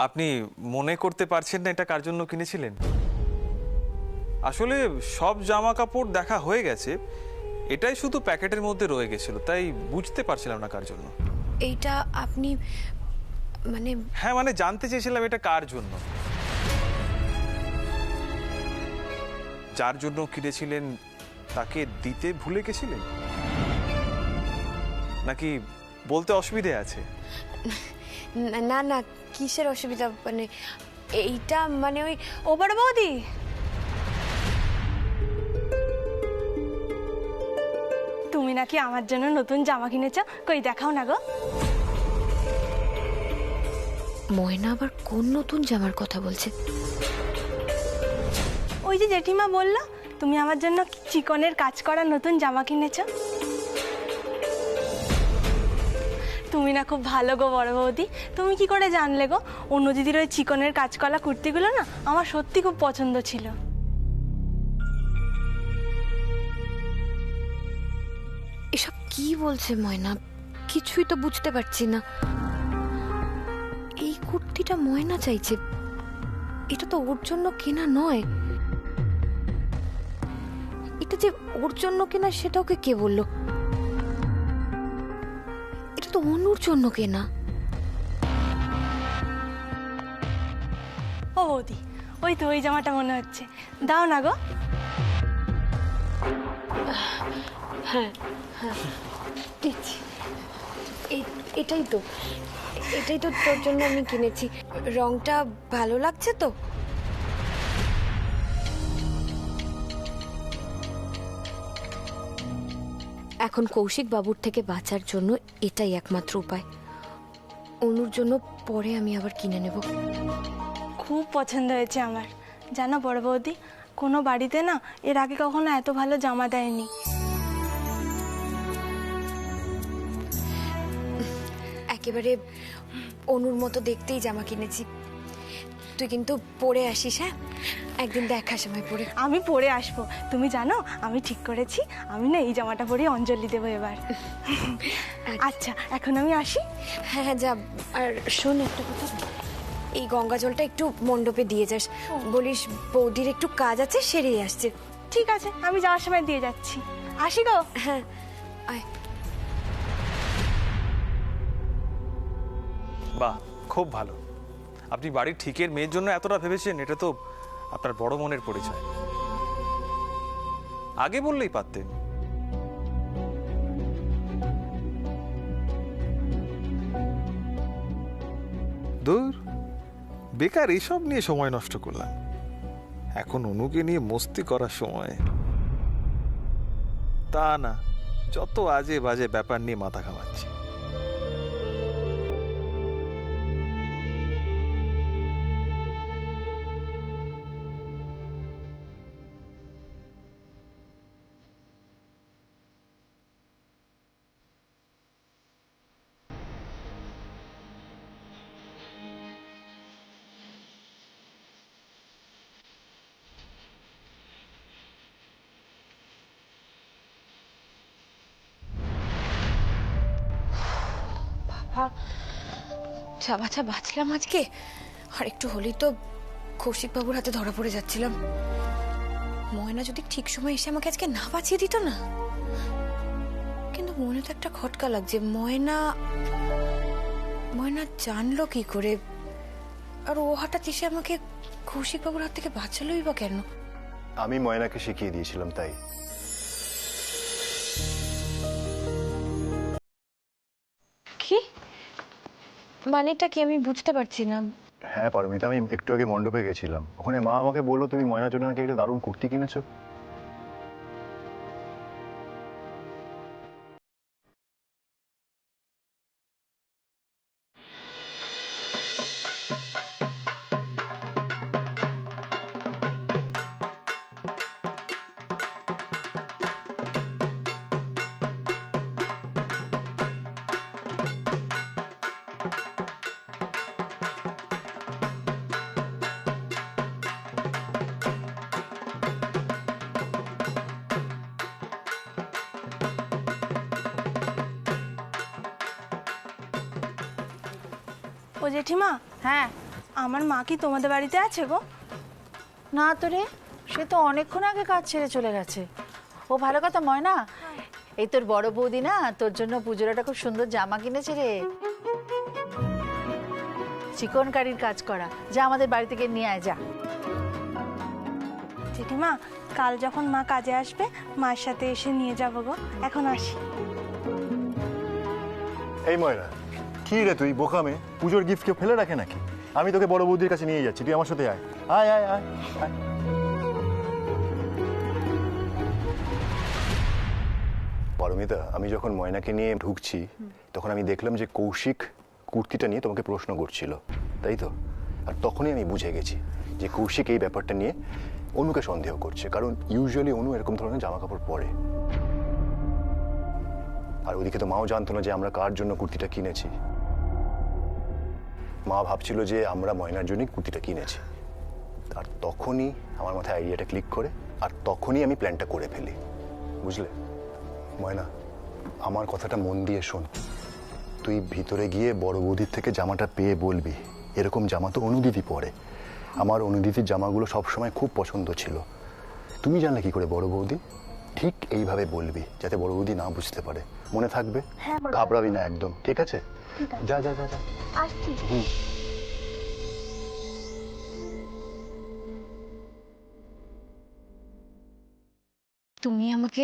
আপনি মনে করতে পারছেন না এটা কার জন্য কিনেছিলেন? আসলে সব জামা কাপড় দেখা হয়ে গেছে, এটাই শুধু প্যাকেটের মধ্যে রয়ে গেছিল, তাই বুঝতে পারছিলাম না কার জন্য। এইটা আপনি মানে? হ্যাঁ, মানে জানতে চেয়েছিলাম এটা কার জন্য। যার জন্য কিনেছিলেন তাকে দিতে ভুলে গেছিলেন, নাকি বলতে অসুবিধে আছে? না না, কিসের অসুবিধা? মানে এইটা মানে ওই ও বড় বৌদি, তুমি নাকি আমার জন্য নতুন জামা কিনেছো, কই দেখাও না গো। ময়না আবার কোন নতুন জামার কথা বলছে? ওই যে জেঠিমা বললো তুমি আমার জন্য চিকনের কাজ করা নতুন জামা কিনেছো। তুমি না খুব ভালো গো বড় বৌদি, তুমি কি করে জানলে গো? অন্য দিদির ওই চিকনের কাজ করা কুর্তিগুলো না আমার সত্যি খুব পছন্দ ছিল। এসব কি বলছে ময়না? কিছুই তো বুঝতে পারছি না। এই কুর্তিটা ময়না চাইছে, এটা তো ওর জন্য কেনা নয়। এটা যে ওর জন্য কেনা সেটা ওকে কে বললো? এটা তো অনুর জন্য কেনা। ও বৌদি, ওই তো ওই জামাটা মনে হচ্ছে, দাও না গো। হ্যাঁ হ্যাঁ দিচ্ছি। এটাই তো তোর জন্য আমি কিনেছি। রংটা ভালো লাগছে তো? এখন কৌশিক বাবুর থেকে বাঁচার জন্য এটাই একমাত্র উপায়। অনুর জন্য পরে আমি আবার কিনে নেব। খুব পছন্দ হয়েছে আমার। জানো বড় বৌদি, কোনো বাড়িতে না এর আগে কখনো এত ভালো জামা দেয়নি। একেবারে অনুর মতো দেখতেই জামা কিনেছি। তুই কিন্তু পরে আসিস, হ্যাঁ? একদিন দেখা সময় পরে। আমি পরে আসবো। তুমি জানো আমি ঠিক করেছি, আমি না এই জামাটা পরে অঞ্জলি দেবো এবার। আচ্ছা, এখন আমি আসি। হ্যাঁ হ্যাঁ যা। আর শোন একটা কথা, এই গঙ্গা জলটা একটু মণ্ডপে দিয়ে যাস। বলিস বৌদির একটু কাজ আছে, সেরেই আসছে। ঠিক আছে, আমি যাওয়ার সময় দিয়ে যাচ্ছি। আসি গো। হ্যাঁ আয়। বাহ, খুব ভালো। আপনি বাড়ির ঠিকের মেয়ের জন্য এতটা ভেবেছেন, এটা তো আপনার বড় মনের পরিচয়। আগে বললেই পারতেন। দূর, বেকার এসব নিয়ে সময় নষ্ট করলাম। এখন অনুকে নিয়ে মস্তি করার সময় তা না, যত আজে বাজে ব্যাপার নিয়ে মাথা ঘামাচ্ছি। যা বাছা বাঁচলাম আজকে। আর একটু হলেই তো কৌশিক বাবুর হাতে ধরা পড়ে যাচ্ছিলাম। ময়না যদি ঠিক সময় এসে আমাকে আজকে না বাঁচিয়ে দিত না। কিন্তু মনে তো একটা খটকা লাগছে। ময়না জানলো কি করে? আর ও হঠাৎ এসে আমাকে কৌশিক বাবুর হাত থেকে বাঁচালোই বা কেন? আমি ময়নাকে শিখিয়ে দিয়েছিলাম তাই। কি মানেটা কি আমি বুঝতে পারছি না। হ্যাঁ পারমিতা, আমি একটু আগে মণ্ডপে গেছিলাম, ওখানে মা আমাকে বললো তুমি ময়নার জন্য নাকি একটা দারুণ কুর্তি কিনেছো। ও জেঠিমা, হ্যাঁ আমার মা কি তোমাদের বাড়িতে আছে গো? না তো রে, সে তো অনেকক্ষণ আগে কাজ ছেড়ে চলে গেছে। ও ভালো কথা ময়না, এই তোর বড় বৌদি না তোর জন্য পুজোর একটা খুব সুন্দর জামা কিনেছে রে, চিকনকারির কাজ করা। যা আমাদের বাড়ি থেকে নিয়ে আয় যা। জেঠিমা, কাল যখন মা কাজে আসবে মায়ের সাথে এসে নিয়ে যাবো গো। এখন আসি। এই ময়না, কি রে তুই বোকা মেয়ে, পুজোর গিফট কেউ ফেলে রাখে নাকি? আমি তোকে বড় বৌদির কাছে নিয়ে যাচ্ছি, তুই আমার সাথে আয়। আয় আয় আয় আয়। পারমিতা, আমি যখন ময়নাকে নিয়ে ঢুকছি তখন আমি দেখলাম যে কৌশিক কুর্তিটা নিয়ে তোমাকে প্রশ্ন করছিল, তাই তো? আর তখনই আমি বুঝে গেছি যে কৌশিক এই ব্যাপারটা নিয়ে অনুকে সন্দেহ করছে, কারণ ইউজুয়ালি অনু এরকম ধরনের জামা কাপড় পরে। আর ওদিকে তো মাও জানতো না যে আমরা কার জন্য কুর্তিটা কিনেছি। মা ভাবছিল যে আমরা ময়নার জন্যই কুর্তিটা কিনেছি। আর তখনই আমার মাথায় আইডিয়াটা ক্লিক করে, আর তখনই আমি প্ল্যানটা করে ফেলি, বুঝলে? ময়না, আমার কথাটা মন দিয়ে শোন। তুই ভিতরে গিয়ে বড় বৌদির থেকে জামাটা পেয়ে বলবি, এরকম জামা তো অনুদিদি পরে। আমার অনুদিদির জামাগুলো সবসময় খুব পছন্দ ছিল। তুমি জানলে কি করে বড় বৌদি? ঠিক এইভাবে বলবি যাতে বড় বৌদি না বুঝতে পারে। মনে থাকবে? ঘাবড়াবি না একদম, ঠিক আছে? যা যা যা যা। তুমি আমাকে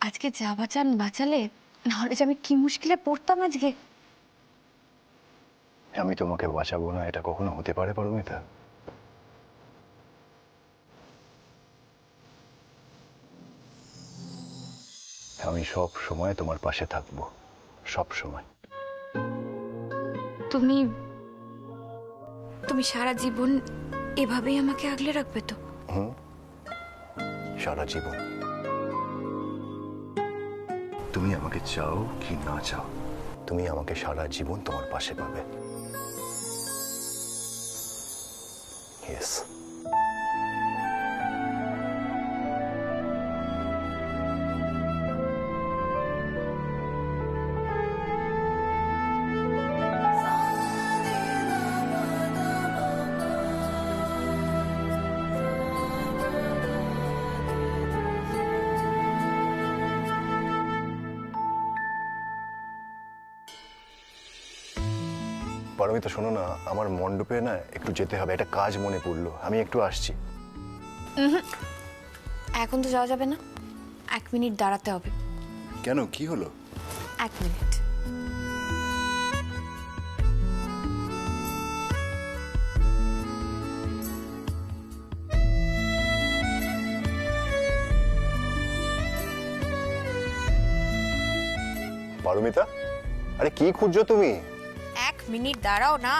আজকে যা বাঁচালে, নাহলে যে আমি কি মুশকিলে পড়তাম আজকে। আমি তোমাকে বাঁচাবো না এটা কখনো হতে পারে পারমিতা? আমি সব সময় তোমার পাশে থাকবো, সব সময়। তুমি তুমি সারা জীবন এভাবেই আমাকে আগলে রাখবে তো? সারা জীবন। তুমি আমাকে চাও কি না চাও, তুমি আমাকে সারা জীবন তোমার পাশে পাবে। ইয়েস। পারমিতা শোনো না, আমার মণ্ডপে না একটু যেতে হবে, একটা কাজ মনে পড়লো, আমি একটু আসছি। এখন তো যাওয়া যাবে না, 1 মিনিট দাঁড়াতে হবে। কেন, কি হলো? 1 মিনিট। পারমিতা, আরে কি খুঁজছো তুমি? 1 মিনিট দাঁড়াও না।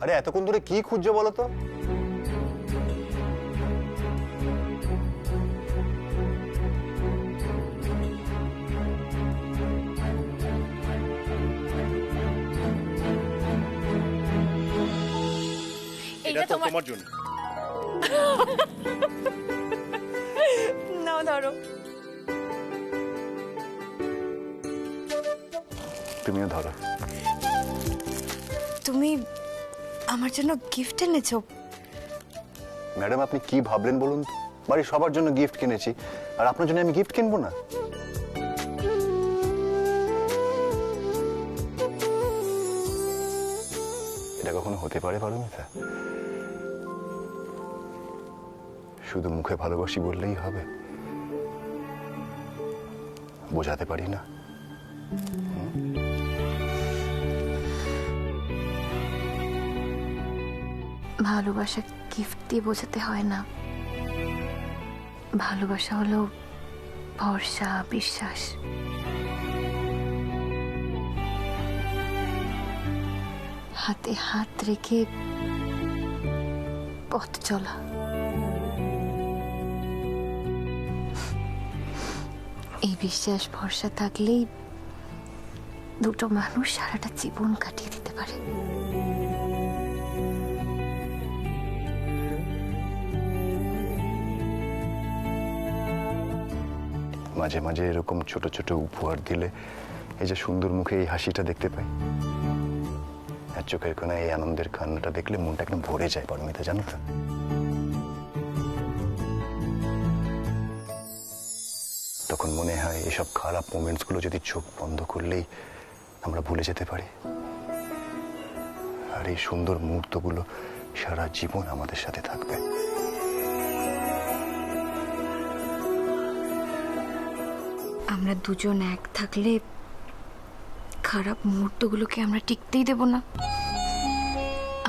আরে এতক্ষণ ধরে কি খুঁজছো বলো তো? এটা তো তোমার জন্য। নাও ধরো। তুমিও ধরো। তুমি আমার জন্য গিফট এনেছো? ম্যাডাম, আপনি কি ভাবলেন বলুন? বাড়ির সবার জন্য গিফট কিনেছি, আর আপনার জন্য আমি গিফট কিনবো না? এটা কখনো হতে পারে পারমিতা? শুধু মুখে ভালোবাসি বললেই হবে? বোঝাতে পারি না? ভালোবাসা গিফট দিয়ে বোঝাতে হয় না। ভালোবাসা হলো ভরসা, বিশ্বাস। হাতে হাত রেখে পথ চলা। এই বিশ্বাস ভরসা থাকলেই দুটো মানুষ সারাটা জীবন কাটিয়ে দিতে পারে। মাঝে মাঝে এরকম ছোট ছোট উপহার দিলে এই যে সুন্দর মুখে এই হাসিটা দেখতে পাই, আর চোখের কোণায় এই আনন্দের কান্নাটা দেখলে মনটা একদম ভরে যায় পারমিতা, জানো তো? তখন মনে হয় এসব খারাপ মোমেন্টস গুলো যদি চোখ বন্ধ করলেই আমরা ভুলে যেতে পারি, আর এই সুন্দর মুহূর্তগুলো সারা জীবন আমাদের সাথে থাকবে। আমরা দুজন এক থাকলে খারাপ মুহূর্তগুলোকে আমরা টিকতেই দেব না।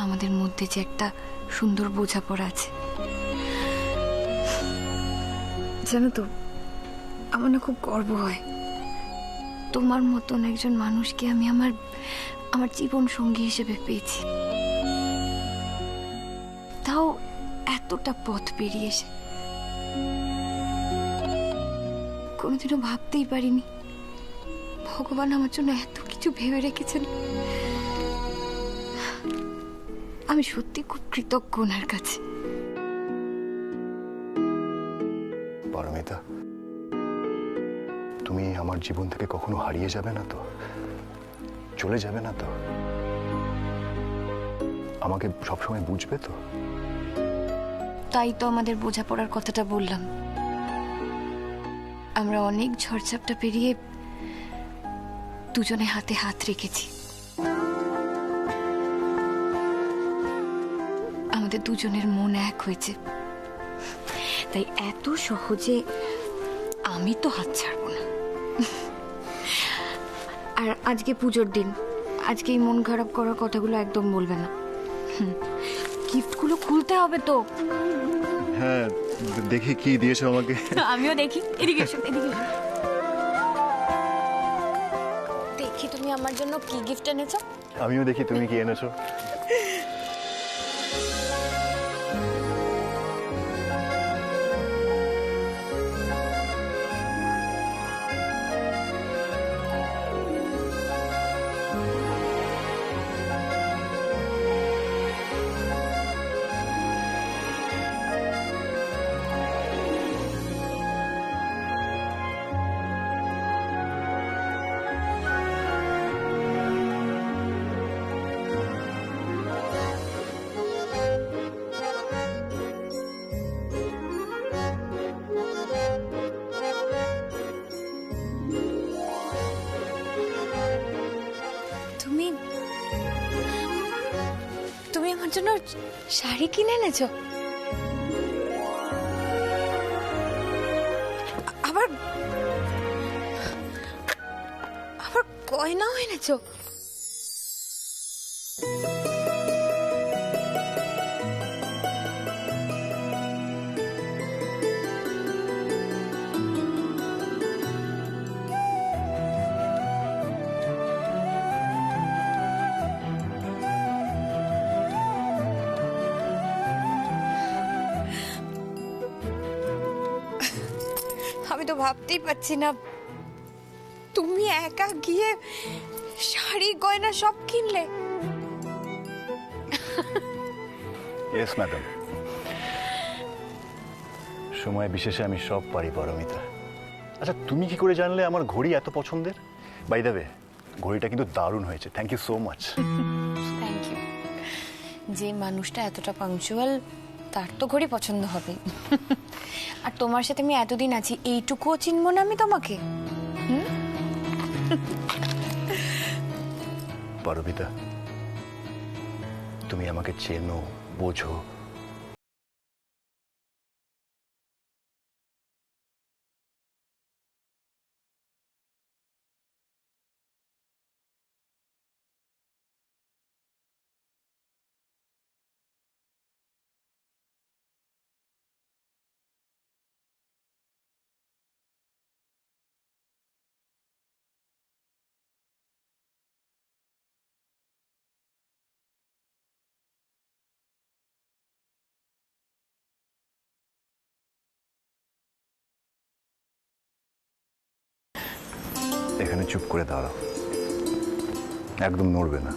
আমাদের মধ্যে যে একটা সুন্দর বোঝাপড়া আছে, জানো তো, আমার না খুব গর্ব হয় তোমার মতন একজন মানুষকে আমি আমার জীবন সঙ্গী হিসেবে পেয়েছি, তাও এতটা পথ পেরিয়ে এসে। কোনোদিনও ভাবতেই পারিনি ভগবান আমার জন্য এত কিছু ভেবে রেখেছেন। আমি সত্যি খুব কৃতজ্ঞ ওনার কাছে। পারমিতা, তুমি আমার জীবন থেকে কখনো হারিয়ে যাবে না তো? চলে যাবে না তো? আমাকে সবসময় বুঝবে তো? তাই তো আমাদের বোঝাপড়ার কথাটা বললাম। আমরা অনেক ঝড়ঝাপটা পেরিয়ে দুজনে হাতে হাত রেখেছি। আমাদের দুজনের মন এক হয়েছে, তাই এত সহজে আমি তো হাত ছাড়বো না। আর আজকে পুজোর দিন, আজকে এই মন খারাপ করার কথাগুলো একদম বলবে না। গিফটগুলো খুলতে হবে তো। হ্যাঁ, দেখি কি দিয়েছো আমাকে। আমিও দেখি, এদিকে এসো, এদিকে এসো। দেখি তুমি আমার জন্য কি গিফট এনেছো। আমিও দেখি তুমি কি এনেছো। তুমি আমার জন্য শাড়ি কিনে এনেছো, আবার আবার গয়নাও এনেছো। আমি তো ভাবতেই পারছি না তুমি একা গিয়ে শাড়ি গয়না সব কিনলে। ইয়েস ম্যাডাম, সময় বিশেষে আমি সব পারি পারমিতা। আচ্ছা, তুমি কি করে জানলে আমার ঘড়ি এত পছন্দের? বাই দ্য ওয়ে, ঘড়িটা কিন্তু দারুণ হয়েছে। Thank you so much. Thank you. যে মানুষটা এতটা পাংচুয়াল তার তো ঘড়ি পছন্দ হবে। আর তোমার সাথে আমি এতদিন আছি, এইটুকুও চিনবো না আমি তোমাকে? পারমিতা, তুমি আমাকে চেনো, বোঝো, এখানে চুপ করে দাঁড়াও, একদম নড়বে না।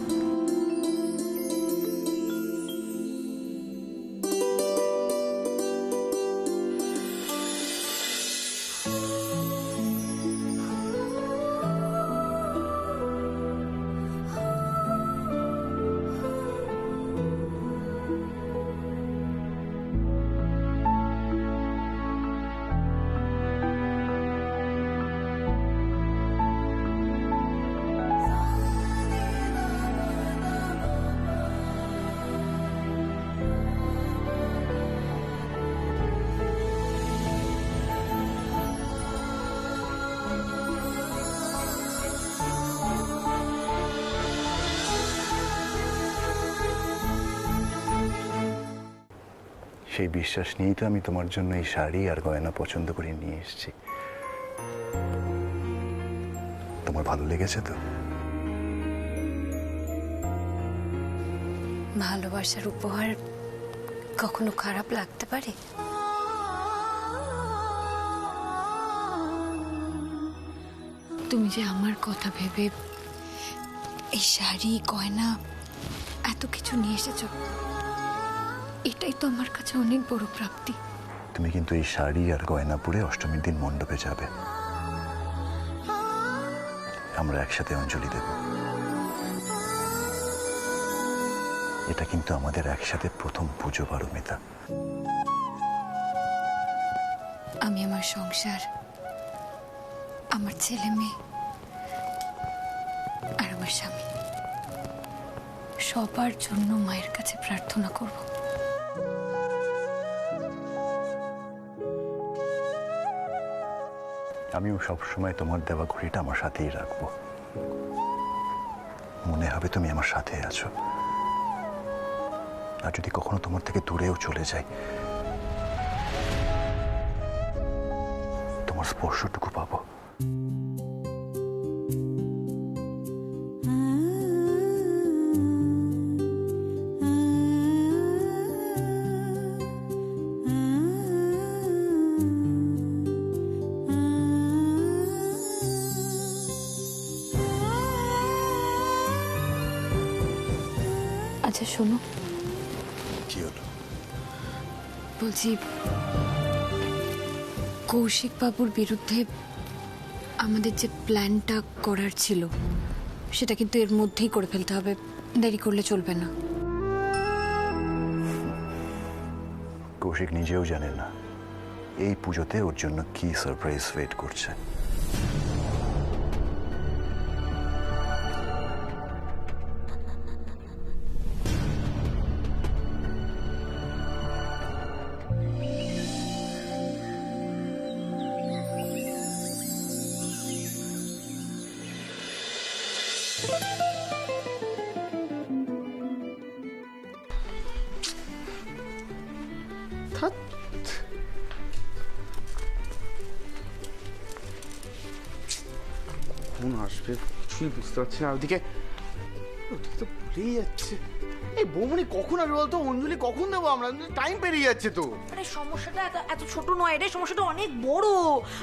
সেই বিশ্বাস নিয়েই তো আমি তোমার জন্য এই শাড়ি আর গয়না পছন্দ করে নিয়ে এসেছি। তোমার ভালো লেগেছে তো? ভালোবাসার উপহার কখনো খারাপ লাগতে পারে? তুমি যে আমার কথা ভেবে এই শাড়ি গয়না এত কিছু নিয়ে এসেছো, এটাই তো আমার কাছে অনেক বড় প্রাপ্তি। তুমি কিন্তু এই শাড়ি আর গয়না পরে অষ্টমীর দিন মণ্ডপে যাবে, আমরা একসাথে অঞ্জলি দেব। এটা কিন্তু আমাদের একসাথে প্রথম পুজো, পারমিতা। আমি আমার সংসার, আমার ছেলে মেয়ে আর আমার স্বামী সবার জন্য মায়ের কাছে প্রার্থনা করব। আমিও সবসময় তোমার দেওয়া ঘড়িটা আমার সাথেই রাখবো, মনে হবে তুমি আমার সাথে আছো। আর যদি কখনো তোমার থেকে দূরেও চলে যাই, তোমার স্পর্শটুকু পাবো। আচ্ছা শোনো, কি হলো? বলছি কৌশিক বাবুর বিরুদ্ধে আমাদের যে প্ল্যানটা করার ছিল সেটা কিন্তু এর মধ্যেই করে ফেলতে হবে, দেরি করলে চলবে না। কৌশিক নিজেও জানে না এই পুজোতে ওর জন্য কি সারপ্রাইজ ওয়েট করছে। কখন আসবে কিছুই বুঝতে পারছি না। ওদিকে তো ভুলেই যাচ্ছে। এই বৌমনি কখন আসবে বলতো? অঞ্জলি কখন দেবো আমরা? টাইম পেরিয়ে যাচ্ছে তো। আরে সমস্যাটা এত ছোট নয় রে, সমস্যাটা অনেক বড়।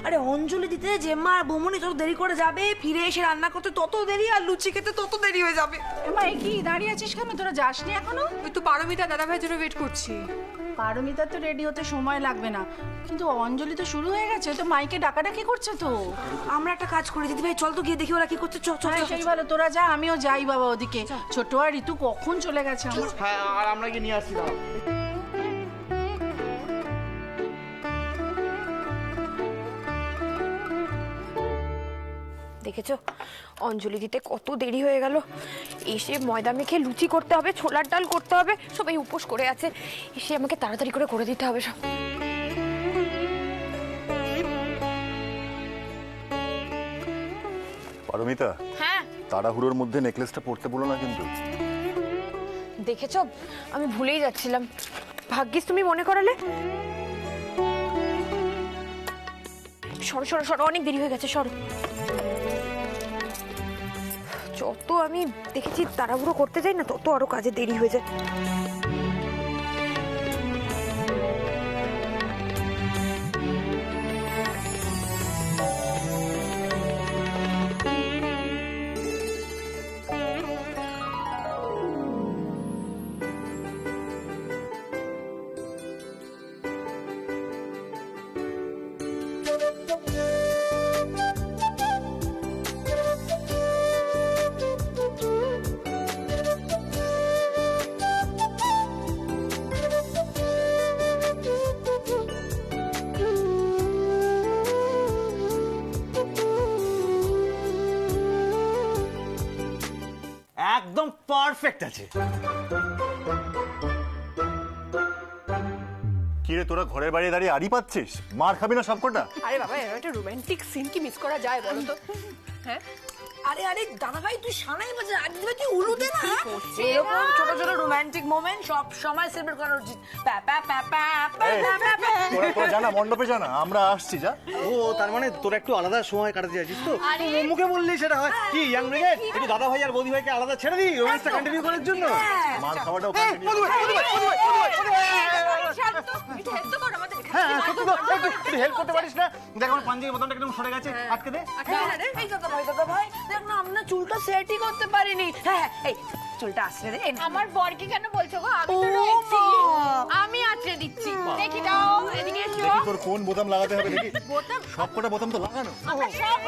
আরে অঞ্জলি দিতে জেম্মা আর বৌমনি যত দেরি করে যাবে, ফিরে এসে রান্না করতে তত দেরি, আর লুচি খেতে তত দেরি হয়ে যাবে। এমা কি দাঁড়িয়ে আছিস কেন? তোরা যাসনি এখনো? ওই তো পারমিতা দাদা ভাইয়ের জন্য ওয়েট করছি। পারমিতার তো রেডি হতে সময় লাগবে না, কিন্তু অঞ্জলি তো শুরু হয়ে গেছে, তো মাইকে ডাকাডাকি করছে তো। আমরা একটা কাজ করি দিদি ভাই, চল তো গিয়ে দেখি ওরা কি করছে। চল চল হ্যাঁ, সেই ভালো, তোরা যা, আমিও যাই বাবা ওদিকে। ছোট আর ঋতু কখন চলে গেছে আমার। হ্যাঁ, আর আমরা গিয়ে নিয়ে আসছি। দাঁড়াও। দেখেছো অঞ্জলি দিতে কত দেরি হয়ে গেল। এসে ময়দা মেখে লুচি করতে হবে, ছোলার ডাল করতে হবে, সবাই উপোস করে আছে। এসে আমাকে তাড়াতাড়ি করে দিতে হবে সব। পারমিতা, হ্যাঁ তাড়াহুড়োর মধ্যে নেকলেসটা পরতে বলো না কিন্তু। দেখেছো আমি ভুলেই যাচ্ছিলাম, ভাগ্যিস তুমি মনে করালে। সরো সরো সরো, অনেক দেরি হয়ে গেছে, সরো। যত আমি দেখেছি তাড়াহুড়ো করতে যাই না, তত আরো কাজে দেরি হয়ে যায়। একদম পারফেক্ট আছে। কি রে, তোরা ঘরের বাইরে দাঁড়িয়ে আড়ি পাচ্ছিস? মার খাবি না সবকটা? আরে বাবা, এর একটা রোমান্টিক সিন কি মিস করা যায় বলো তো? হ্যাঁ, আরে আরে দাদা ভাই তুই সানাই বাজা, আর দিদি ভাই তুই উলু দে না। এরকম ছোট ছোট রোমান্টিক মোমেন্ট সব সময় সেলিব্রেট করা উচিত। প্যা প্যা প্যা প্যা প্যা প্যা প্যা। তোরা জানা মণ্ডপে জানা আমরা আসছি যা। ও তার মানে তোর একটু আলাদা সময় কাটাতে চাইছিস তো? মুখে বললি সেটা হয় কি ইয়াং ব্রিগেড? একটু দাদা ভাই আর বৌদি ভাইকে আলাদা ছেড়ে দিই রোম্যান্সটা কন্টিনিউ করার জন্য। মার খাওয়াটাও হেল্প করতে পারিস না? দেখ আমার পাঞ্জাবি বোতামটা একদম সরে গেছে, আটকে দে। এই দাদা ভাই দেখ না আমরা চুলটা সেটই করতে পারিনি। হ্যাঁ এই চুলটা আসলে রে। আমার বরকে কেন বলছো গো? আমি তো রয়েছি, আমি আঁচড়ে দিচ্ছি। দেখি দাও, এদিকে এসো। তোর কোন বোতাম লাগাতে হবে দেখি। সবকটা বোতাম তো লাগানো। সব